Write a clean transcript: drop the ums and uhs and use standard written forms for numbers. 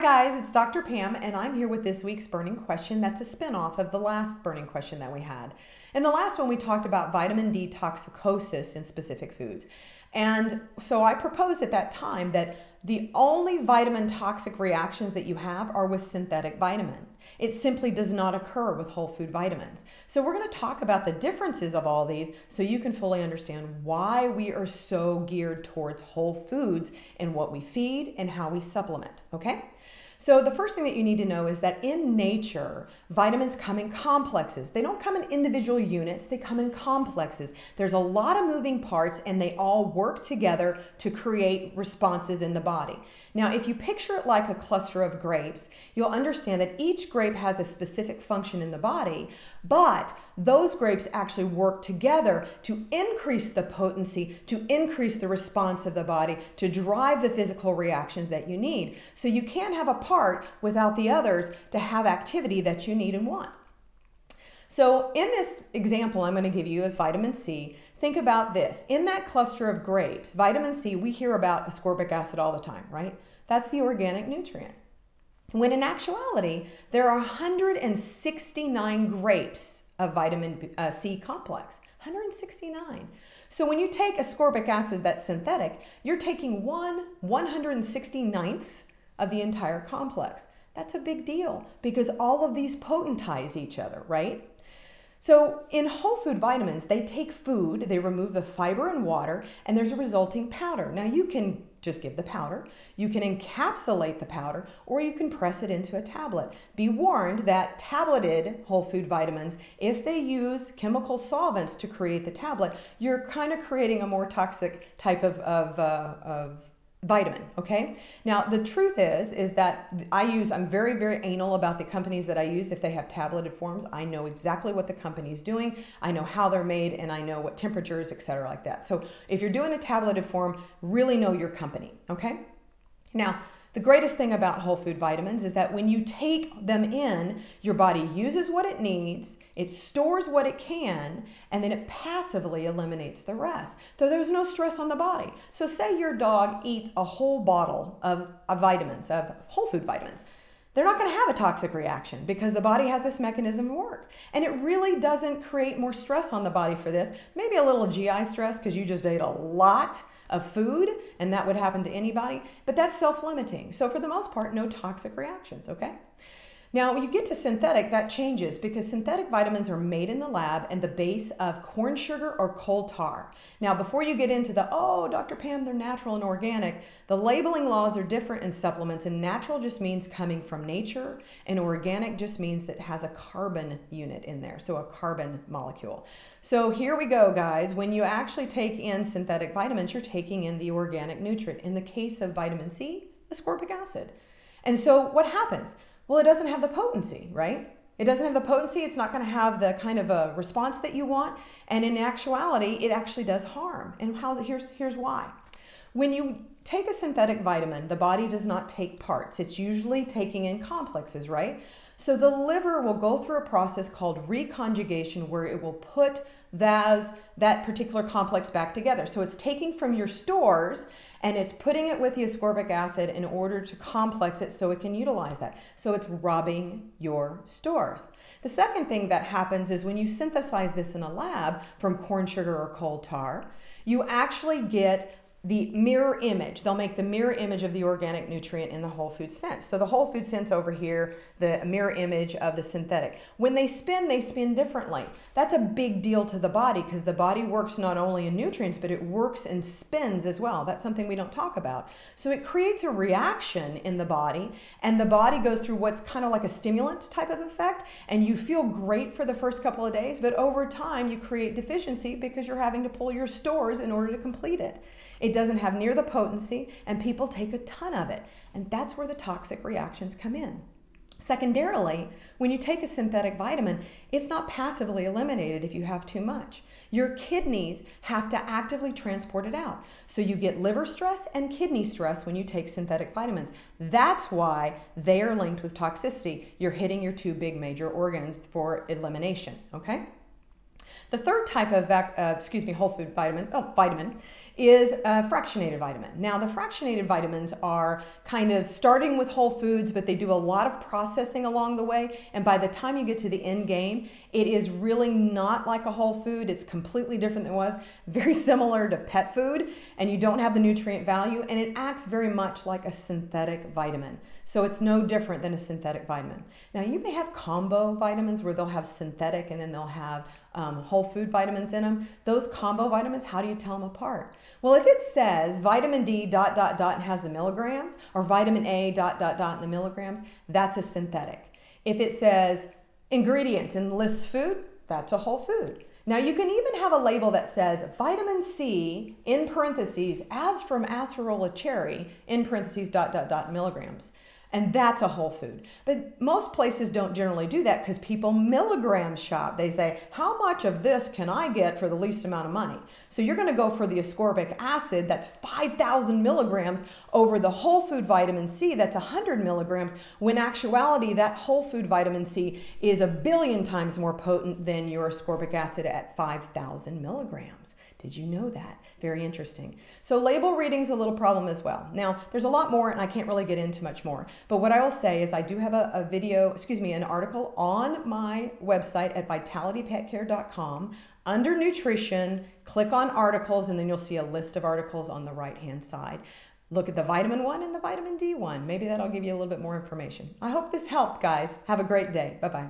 guys, it's Dr. Pam, and I'm here with this week's burning question that's a spinoff of the last burning question that we had. In the last one, we talked about vitamin D toxicosis in specific foods. And so I proposed at that time that the only vitamin toxic reactions that you have are with synthetic vitamin. It simply does not occur with whole food vitamins. So we're going to talk about the differences of all these so you can fully understand why we are so geared towards whole foods in what we feed and how we supplement, okay? So the first thing that you need to know is that in nature, vitamins come in complexes. They don't come in individual units, they come in complexes. There's a lot of moving parts and they all work together to create responses in the body. Now, if you picture it like a cluster of grapes, you'll understand that each grape has a specific function in the body, but those grapes actually work together to increase the potency, to increase the response of the body, to drive the physical reactions that you need. So you can't have a part without the others to have activity that you need and want. So in this example I'm going to give you of vitamin C, think about this. In that cluster of grapes, vitamin C, we hear about ascorbic acid all the time, right? That's the organic nutrient. When in actuality, there are 169 grapes of vitamin C complex. 169. So when you take ascorbic acid that's synthetic, you're taking 169ths of the entire complex. That's a big deal because all of these potentize each other, right? So in whole food vitamins, they take food, they remove the fiber and water, and there's a resulting powder. Now you can just give the powder, you can encapsulate the powder, or you can press it into a tablet. Be warned that tableted whole food vitamins, if they use chemical solvents to create the tablet, you're kind of creating a more toxic type of vitamin, okay? Now, the truth is that I'm very, very anal about the companies that I use. If they have tableted forms, I know exactly what the company's doing. I know how they're made and I know what temperatures, etc. like that. So if you're doing a tableted form, really know your company, okay? Now, the greatest thing about whole food vitamins is that when you take them in, your body uses what it needs, it stores what it can, and then it passively eliminates the rest. So there's no stress on the body. So say your dog eats a whole bottle of vitamins, of whole food vitamins. They're not going to have a toxic reaction because the body has this mechanism of work. And it really doesn't create more stress on the body for this. Maybe a little GI stress because you just ate a lot of food, and that would happen to anybody, but that's self-limiting. So for the most part, no toxic reactions, okay? Now, when you get to synthetic, that changes because synthetic vitamins are made in the lab and the base of corn sugar or coal tar. Now, before you get into the, oh, Dr. Pam, they're natural and organic, the labeling laws are different in supplements, and natural just means coming from nature, and organic just means that it has a carbon unit in there, so a carbon molecule. So here we go, guys. When you actually take in synthetic vitamins, you're taking in the organic nutrient. In the case of vitamin C, ascorbic acid. And so what happens? Well, it doesn't have the potency, right? It doesn't have the potency. It's not going to have the kind of a response that you want. And in actuality, it actually does harm. And here's why. When you take a synthetic vitamin, the body does not take parts. It's usually taking in complexes, right? So the liver will go through a process called reconjugation where it will put that particular complex back together. So it's taking from your stores and it's putting it with the ascorbic acid in order to complex it so it can utilize that. So it's robbing your stores. The second thing that happens is when you synthesize this in a lab from corn sugar or coal tar, you actually get the mirror image. They'll make the mirror image of the organic nutrient in the whole food sense. So the whole food sense over here, the mirror image of the synthetic. When they spin differently. That's a big deal to the body because the body works not only in nutrients, but it works in spins as well. That's something we don't talk about. So it creates a reaction in the body, and the body goes through what's kind of like a stimulant type of effect, and you feel great for the first couple of days, but over time you create deficiency because you're having to pull your stores in order to complete it. It doesn't have near the potency, and people take a ton of it. And that's where the toxic reactions come in. Secondarily, when you take a synthetic vitamin, it's not passively eliminated if you have too much. Your kidneys have to actively transport it out. So you get liver stress and kidney stress when you take synthetic vitamins. That's why they are linked with toxicity. You're hitting your two big major organs for elimination, okay? The third type of whole food vitamin is a fractionated vitamin. Now, the fractionated vitamins are kind of starting with whole foods, but they do a lot of processing along the way. And by the time you get to the end game, it is really not like a whole food. It's completely different than it was, very similar to pet food, and you don't have the nutrient value, and it acts very much like a synthetic vitamin. So it's no different than a synthetic vitamin. Now, you may have combo vitamins where they'll have synthetic and then they'll have whole food vitamins in them. Those combo vitamins, how do you tell them apart? Well, if it says vitamin D ... and has the milligrams, or vitamin A ... and the milligrams, that's a synthetic. If it says ingredients and lists food, that's a whole food. Now, you can even have a label that says vitamin C in parentheses, as from acerola cherry, in parentheses ... milligrams. And that's a whole food. But most places don't generally do that because people milligram shop. They say, how much of this can I get for the least amount of money? So you're going to go for the ascorbic acid that's 5,000 milligrams over the whole food vitamin C that's 100 milligrams, when actuality that whole food vitamin C is 1 billion times more potent than your ascorbic acid at 5,000 milligrams. Did you know that? Very interesting. So label reading's a little problem as well. Now, there's a lot more and I can't really get into much more. But what I will say is I do have an article on my website at vitalitypetcare.com. Under nutrition, click on articles, and then you'll see a list of articles on the right-hand side. Look at the vitamin one and the vitamin D one. Maybe that'll give you a little bit more information. I hope this helped, guys. Have a great day. Bye-bye.